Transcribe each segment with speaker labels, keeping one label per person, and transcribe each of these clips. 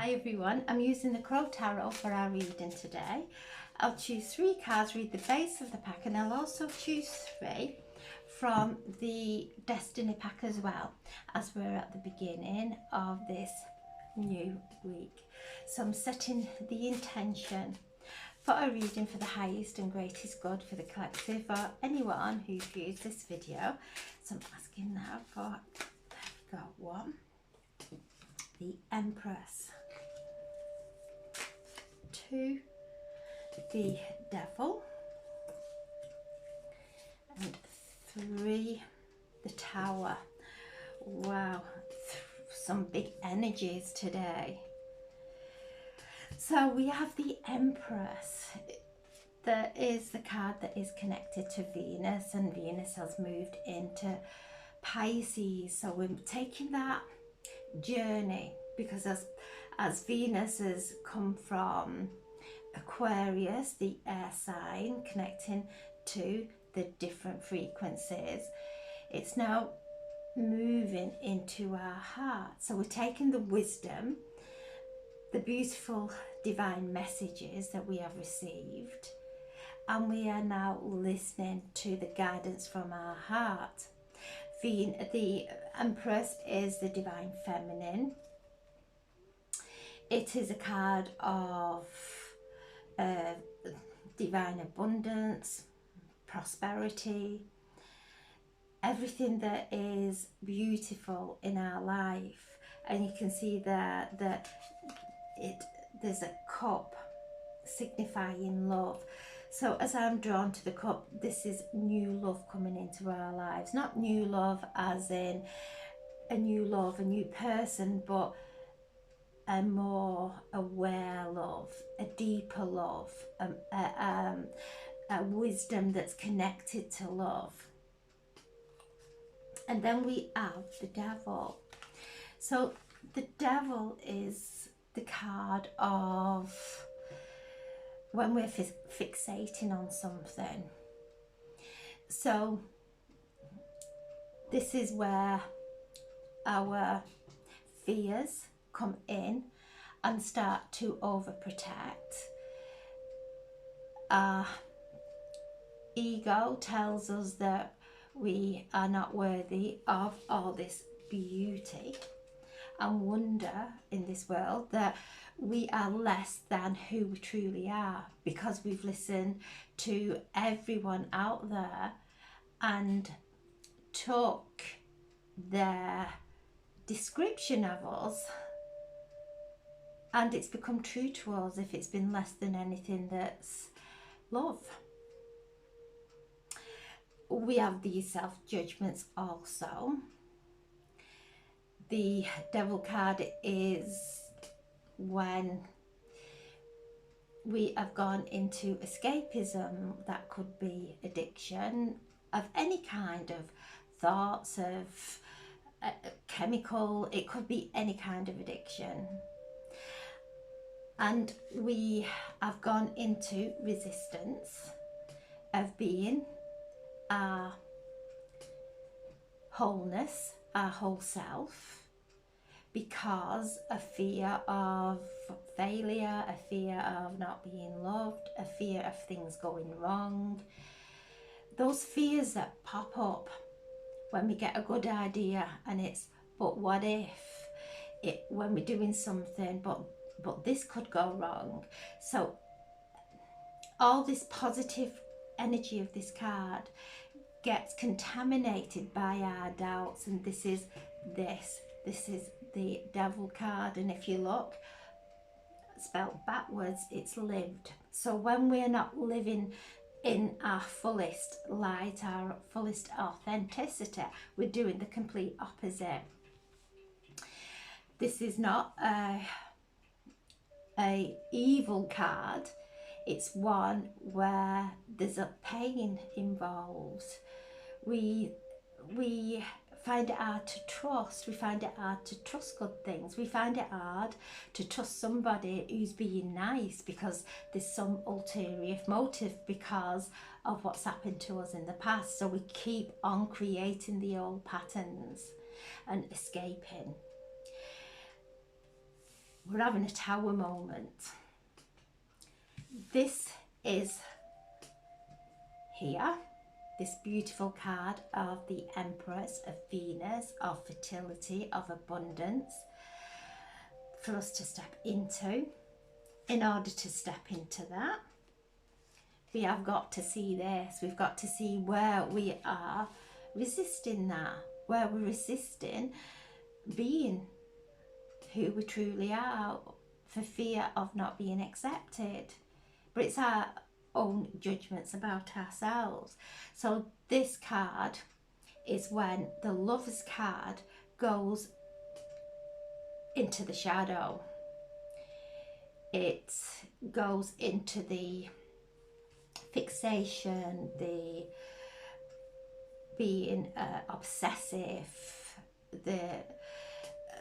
Speaker 1: Hi everyone, I'm using the Crow Tarot for our reading today. I'll choose 3 cards, read the base of the pack, and I'll also choose 3 from the Destiny pack as well, as we're at the beginning of this new week. So I'm setting the intention for a reading for the highest and greatest good for the collective or anyone who views this video. So I'm asking now for, I've got one, the Empress, 2, the Devil, and 3, the Tower. Wow, some big energies today. So we have the Empress. That is the card that is connected to Venus, and Venus has moved into Pisces. So we're taking that journey because as Venus has come from Aquarius, the air sign, connecting to the different frequencies, it's now moving into our heart. So we're taking the wisdom, the beautiful divine messages that we have received, and we are now listening to the guidance from our heart. The Empress is the divine feminine. It is a card of divine abundance, prosperity, everything that is beautiful in our life. And you can see there that there's a cup signifying love. So as I'm drawn to the cup, this is new love coming into our lives. Not new love as in a new love, a new person, but a more aware love, a deeper love, a wisdom that's connected to love. And then we have the Devil. So the Devil is the card of when we're fixating on something. So this is where our fears come in and start to overprotect. Our ego tells us that we are not worthy of all this beauty and wonder in this world, that we are less than who we truly are because we've listened to everyone out there and took their description of us, and it's become true to us if it's been less than anything that's love. We have these self-judgments also. The Devil card is when we have gone into escapism. That could be addiction of any kind, of thoughts, of chemical, it could be any kind of addiction. And we have gone into resistance of being our wholeness, our whole self, because a fear of failure, a fear of not being loved, a fear of things going wrong. Those fears that pop up when we get a good idea and it's, but what if, when we're doing something, but this could go wrong. So all this positive energy of this card gets contaminated by our doubts, and this is the Devil card. And if you look, spelled backwards, it's lived. So when we're not living in our fullest light, our fullest authenticity, we're doing the complete opposite. This is not a evil card. It's one where there's a pain involved. We find it hard to trust. We find it hard to trust good things. We find it hard to trust somebody who's being nice because there's some ulterior motive because of what's happened to us in the past. So we keep on creating the old patterns and escaping. we're having a tower moment. This is here, this beautiful card of the Empress, of Venus, of fertility, of abundance, for us to step into. In order to step into that, we have got to see this. We've got to see where we are resisting that, where we're resisting being who we truly are for fear of not being accepted. But it's our own judgments about ourselves. So this card is when the Lover's card goes into the shadow. It goes into the fixation, the being obsessive.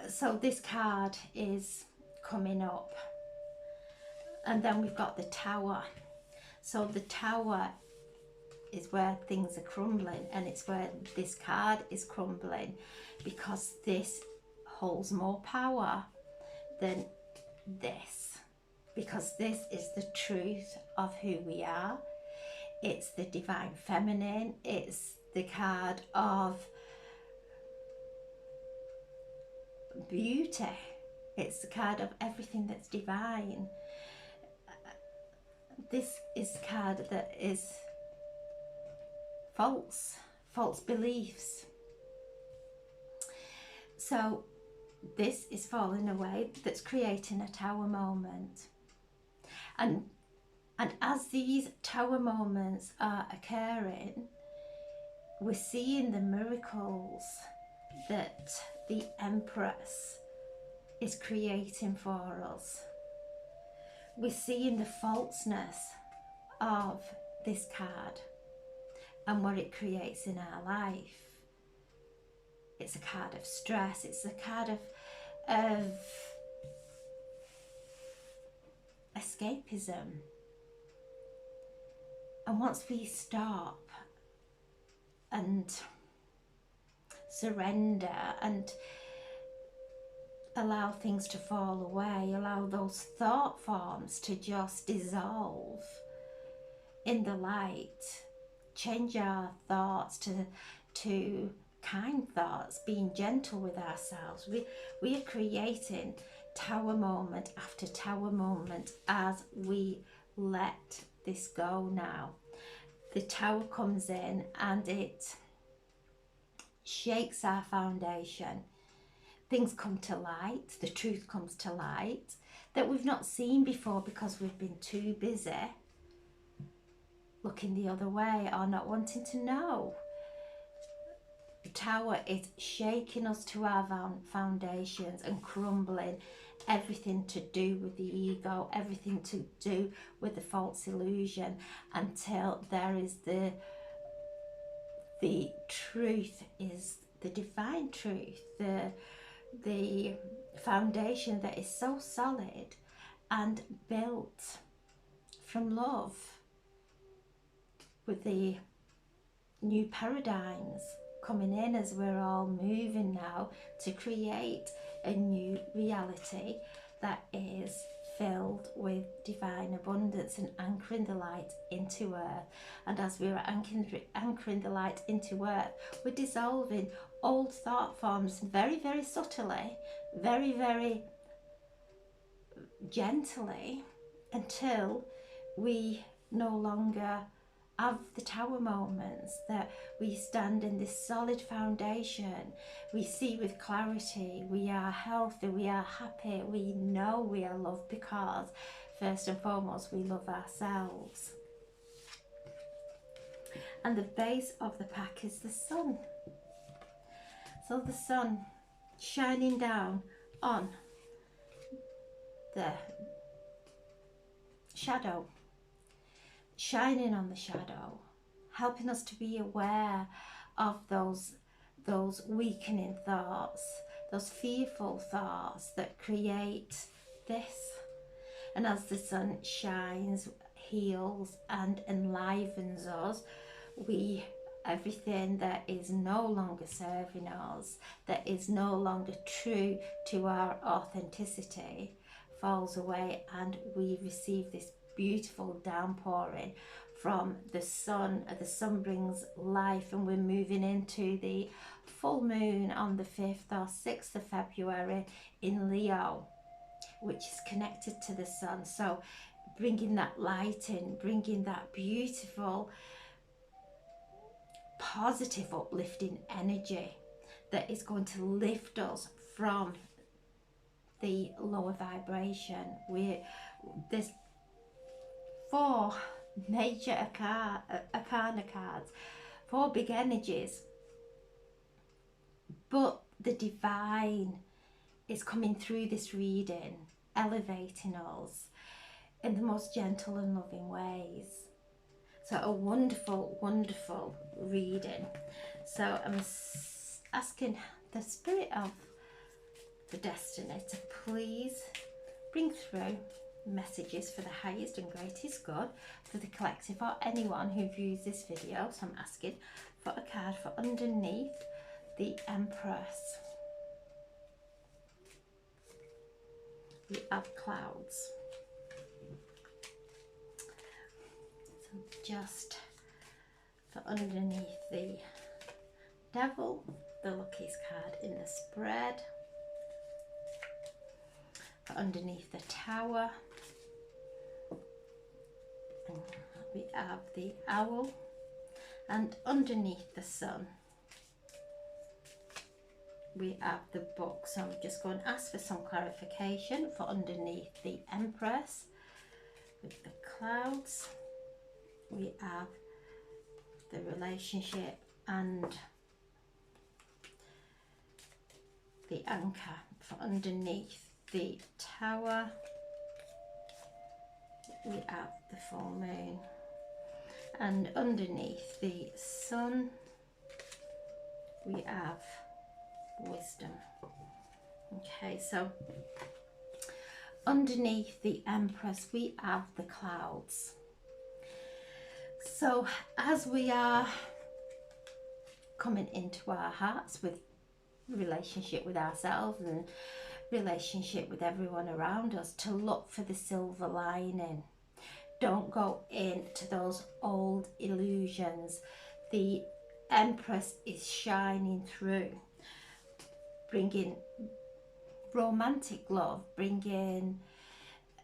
Speaker 1: So this card is coming up. And then we've got the Tower. So the Tower is where things are crumbling, and it's where this card is crumbling, because this holds more power than this, because this is the truth of who we are. It's the divine feminine. It's the card of beauty. It's the card of everything that's divine. This is the card that is false beliefs. So this is falling away, that's creating a tower moment. And as these tower moments are occurring, we're seeing the miracles that the Empress is creating for us. We're seeing the falseness of this card and what it creates in our life. It's a card of stress. It's a card of escapism. And once we stop and surrender and allow things to fall away, allow those thought forms to just dissolve in the light, change our thoughts to kind thoughts, being gentle with ourselves. We are creating tower moment after tower moment as we let this go now. The Tower comes in and it shakes our foundation. Things come to light, the truth comes to light that we've not seen before because we've been too busy looking the other way or not wanting to know. The Tower is shaking us to our foundations and crumbling everything to do with the ego, everything to do with the false illusion, until there is the truth, is the divine truth, the foundation that is so solid and built from love, with the new paradigms coming in as we're all moving now to create a new reality that is filled with divine abundance and anchoring the light into earth. And as we're anchoring the light into earth, we're dissolving old thought forms very, very subtly, very, very gently, until we no longer have the tower moments, that we stand in this solid foundation. We see with clarity, we are healthy, we are happy, we know we are loved, because first and foremost we love ourselves. And the base of the pack is the sun. So the sun shining down on the shadow, shining on the shadow, helping us to be aware of those weakening thoughts, those fearful thoughts that create this. And as the sun shines, heals and enlivens us, we everything that is no longer serving us, that is no longer true to our authenticity, falls away, and we receive this beautiful downpouring from the sun. The sun brings life, and we're moving into the full moon on the 5th or 6th of February in Leo, which is connected to the sun. So bringing that light in, bringing that beautiful, positive, uplifting energy that is going to lift us from the lower vibration. There's 4 major arcana cards, 4 big energies, but the divine is coming through this reading, elevating us in the most gentle and loving ways. So a wonderful, wonderful reading. So I'm asking the spirit of the destiny to please bring through messages for the highest and greatest good for the collective or anyone who views this video. So I'm asking for a card for underneath the Empress. We have clouds. So just for underneath the Devil, the luckiest card in the spread. For underneath the Tower, we have the Owl, and underneath the Sun we have the Book. So I'm just going to ask for some clarification for underneath the Empress with the clouds. We have the relationship and the anchor. For underneath the Tower we have the full moon, and underneath the Sun we have wisdom. Okay, so underneath the Empress we have the clouds. So as we are coming into our hearts with relationship with ourselves and relationship with everyone around us, to look for the silver lining. Don't go into those old illusions. The Empress is shining through, bringing romantic love, bringing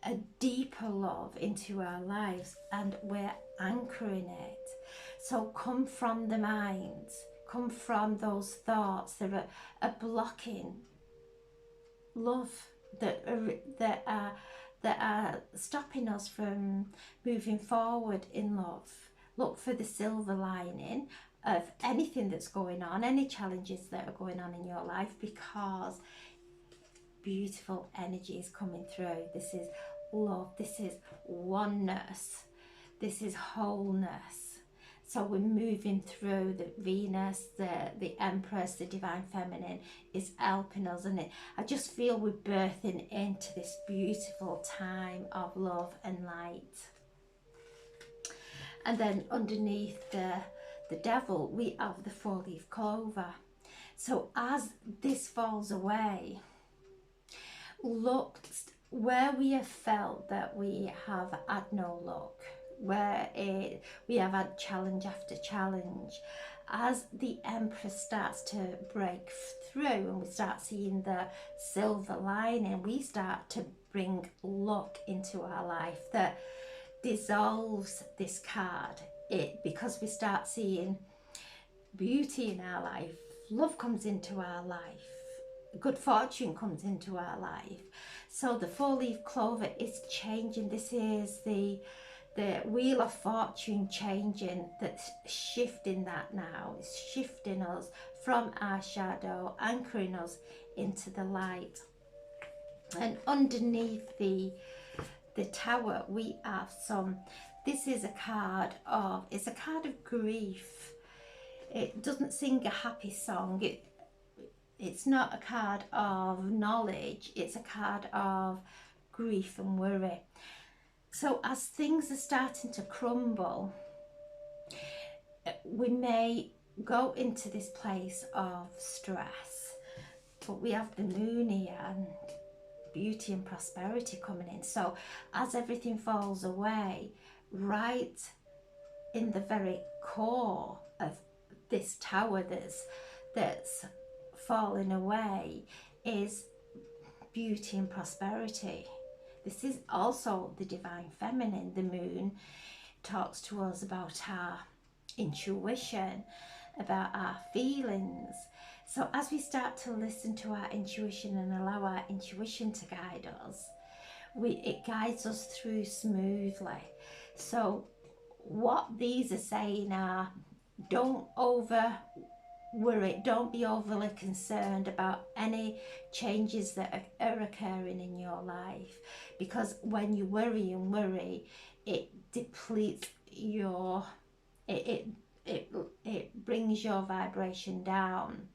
Speaker 1: a deeper love into our lives, and we're anchoring it. So come from the mind, come from those thoughts that are blocking love, that are stopping us from moving forward in love. Look for the silver lining of anything that's going on, any challenges that are going on in your life, because beautiful energy is coming through. This is love, this is oneness, this is wholeness. So we're moving through the Venus, the Empress, the Divine Feminine is helping us, and I just feel we're birthing into this beautiful time of love and light. And then underneath the Devil we have the 4-leaf clover. So as this falls away, look where we have felt that we have had no luck, where we have had challenge after challenge. As the Empress starts to break through and we start seeing the silver lining, we start to bring luck into our life that dissolves this card. Because we start seeing beauty in our life, love comes into our life, good fortune comes into our life. So the 4-leaf clover is changing. This is the wheel of fortune changing, that's shifting that now. It's shifting us from our shadow, anchoring us into the light. And underneath the Tower we have this is a card of, it's a card of grief. It doesn't sing a happy song. It's not a card of knowledge, it's a card of grief and worry. So as things are starting to crumble, we may go into this place of stress, but we have the moon here and beauty and prosperity coming in. So as everything falls away, right in the very core of this tower that's falling away is beauty and prosperity. This is also the divine feminine. The moon talks to us about our intuition, about our feelings. So as we start to listen to our intuition and allow our intuition to guide us, it guides us through smoothly. So what these are saying are, don't over worry, don't be overly concerned about any changes that are occurring in your life, because when you worry and worry, it depletes your, it brings your vibration down.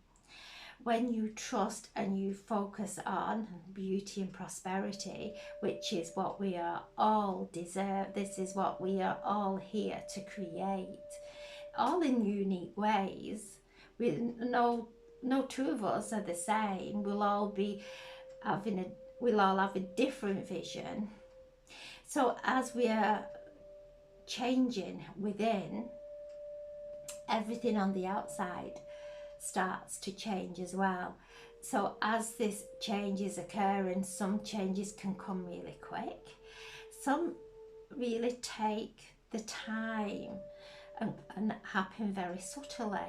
Speaker 1: When you trust and you focus on beauty and prosperity, which is what we are all deserve, this is what we are all here to create, all in unique ways. No two of us are the same. We'll all have a different vision. So as we are changing within, everything on the outside starts to change as well. So as this change is occurring, some changes can come really quick, some really take the time and happen very subtly,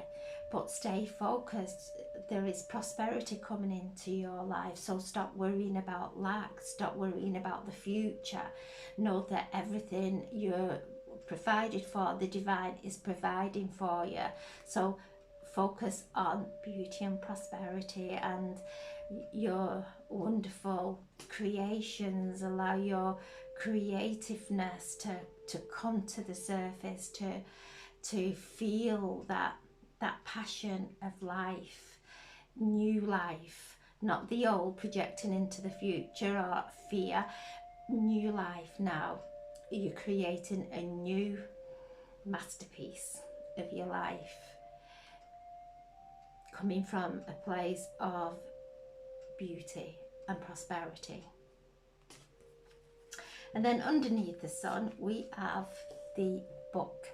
Speaker 1: but stay focused. There is prosperity coming into your life, so stop worrying about lack, stop worrying about the future. Know that everything you're provided for, the divine is providing for you. So focus on beauty and prosperity and your wonderful creations. Allow your creativeness to come to the surface, to feel that passion of life, new life, not the old projecting into the future or fear. New life now. You're creating a new masterpiece of your life, coming from a place of beauty and prosperity. And then underneath the sun, we have the book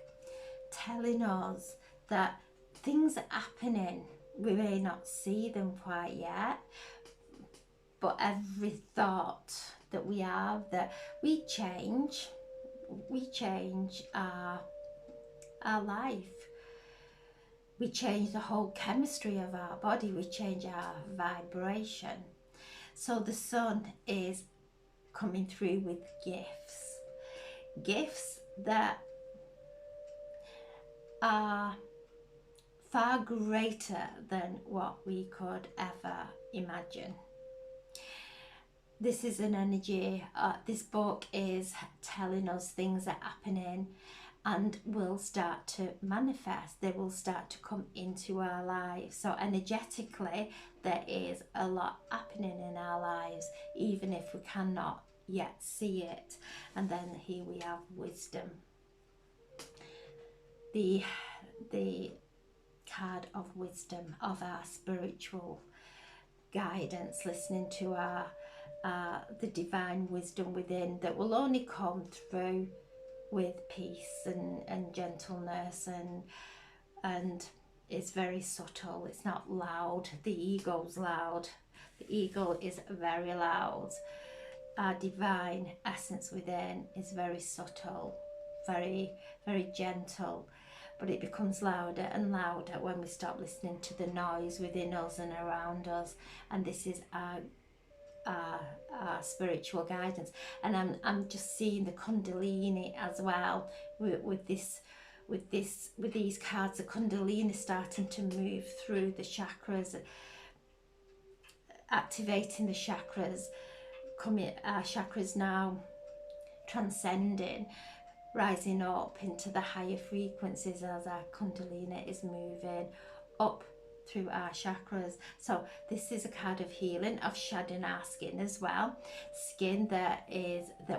Speaker 1: telling us that things are happening. We may not see them quite yet, but every thought that we have, that we change our life. We change the whole chemistry of our body. We change our vibration. So the sun is coming through with gifts that are far greater than what we could ever imagine. This is an energy, this book is telling us things are happening and will start to manifest. They will start to come into our lives. So energetically, there is a lot happening in our lives, even if we cannot yet see it. And then here we have wisdom, the card of wisdom, of our spiritual guidance, listening to our the divine wisdom within, that will only come through with peace and gentleness, and it's very subtle. It's not loud. The ego's loud. The ego is very loud. Our divine essence within is very subtle, very, very gentle, but it becomes louder and louder when we stop listening to the noise within us and around us. And this is our spiritual guidance. And I'm just seeing the Kundalini as well with these cards. The Kundalini starting to move through the chakras, activating the chakras, our chakras now transcending, rising up into the higher frequencies as our Kundalini is moving up through our chakras. So this is a card of healing, of shedding our skin as well, skin that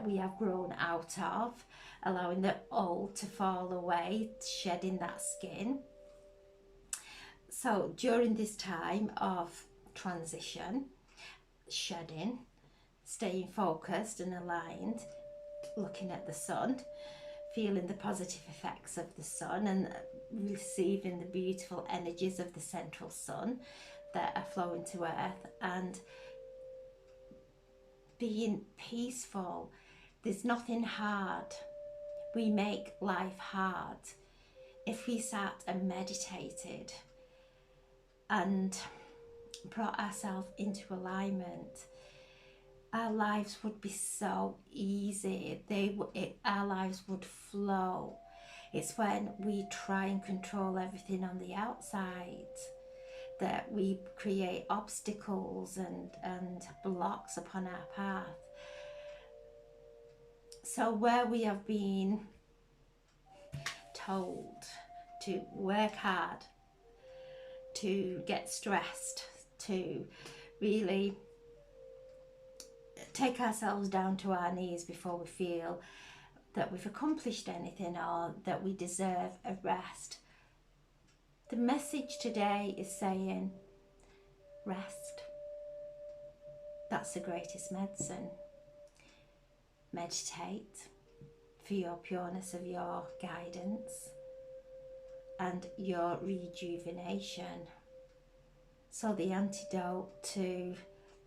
Speaker 1: we have grown out of, allowing the old to fall away, shedding that skin. So during this time of transition, shedding, staying focused and aligned, looking at the sun, feeling the positive effects of the sun and receiving the beautiful energies of the central sun that are flowing to earth, and being peaceful. There's nothing hard. We make life hard. If we sat and meditated and brought ourselves into alignment, our lives would be so easy. Our lives would flow. It's when we try and control everything on the outside that we create obstacles and blocks upon our path. So where we have been told to work hard, to get stressed, to really take ourselves down to our knees before we feel that we've accomplished anything or that we deserve a rest. The message today is saying, rest. That's the greatest medicine. Meditate for your pureness of your guidance and your rejuvenation. So the antidote to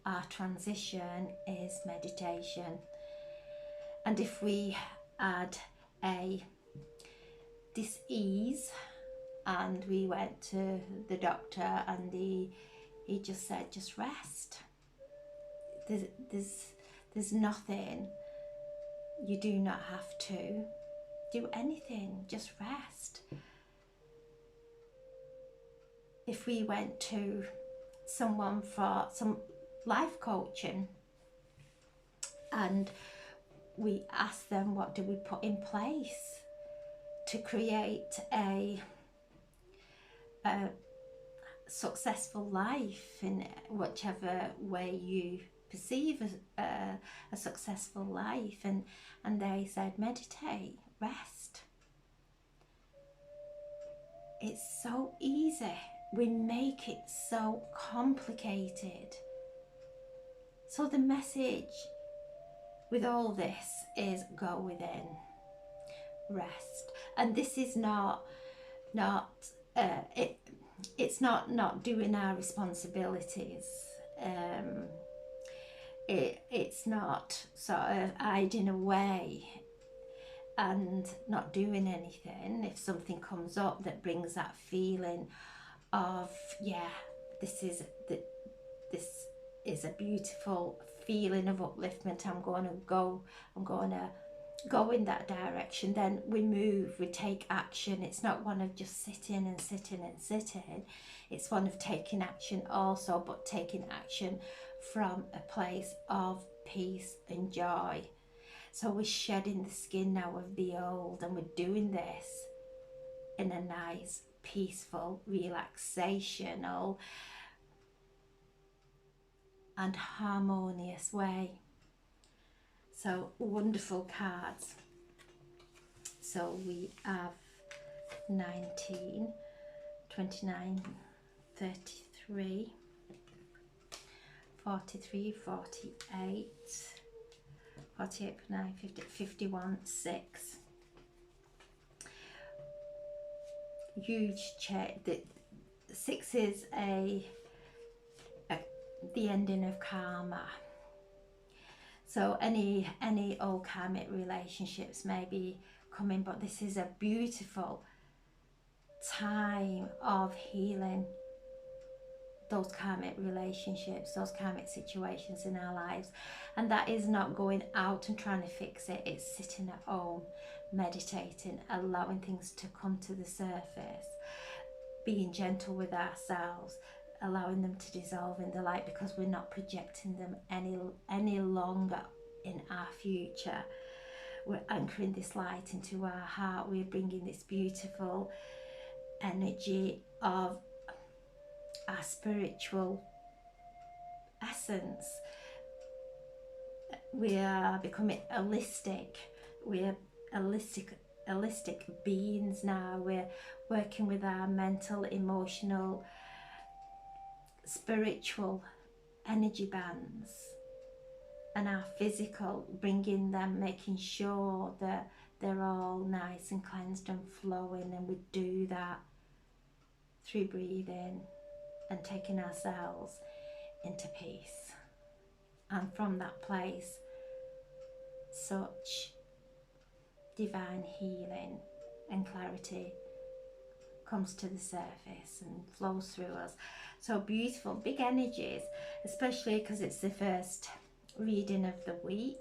Speaker 1: our transition is meditation. And if we add a dis-ease, and we went to the doctor and he just said, just rest. There's nothing. You do not have to do anything, just rest. If we went to someone for some life coaching and we asked them, what do we put in place to create a successful life in whichever way you perceive a successful life, and they said, meditate, rest. It's so easy. We make it so complicated. So the message with all this is go within, rest. And this is it's not doing our responsibilities. It's not sort of hiding away and not doing anything. If something comes up that brings that feeling of, yeah, this is a beautiful feeling of upliftment, I'm going to go in that direction, then we move, we take action. It's not one of just sitting and sitting and sitting. It's one of taking action also, but taking action from a place of peace and joy. So we're shedding the skin now of the old, and we're doing this in a nice, peaceful, relaxational and harmonious way. So wonderful cards. So we have 19, 29, 33, 43, 48, 48, 9, 50, 51, 6. Huge check. The 6 is the ending of karma. So any old karmic relationships may be coming, but this is a beautiful time of healing those karmic relationships, those karmic situations in our lives. And that is not going out and trying to fix it. It's sitting at home, meditating, allowing things to come to the surface, being gentle with ourselves, allowing them to dissolve in the light, because we're not projecting them any longer in our future. We're anchoring this light into our heart. We're bringing this beautiful energy of our spiritual essence. We are becoming holistic. We're holistic beings now. We're working with our mental, emotional, spiritual energy bands, and our physical, bringing them, making sure that they're all nice and cleansed and flowing. And we do that through breathing and taking ourselves into peace. And from that place, such divine healing and clarity comes to the surface and flows through us. So beautiful, big energies, especially because it's the first reading of the week,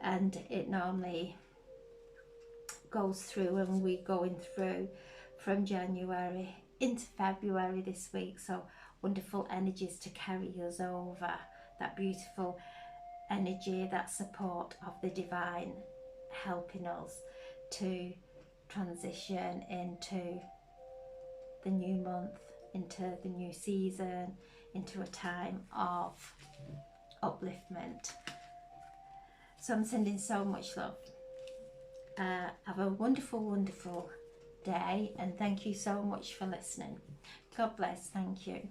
Speaker 1: and it normally goes through, and we're going through from January into February this week. So wonderful energies to carry us over, that beautiful energy, that support of the divine helping us to transition into the new month, into the new season, into a time of upliftment. So I'm sending so much love. Have a wonderful day, and thank you so much for listening. God bless. Thank you.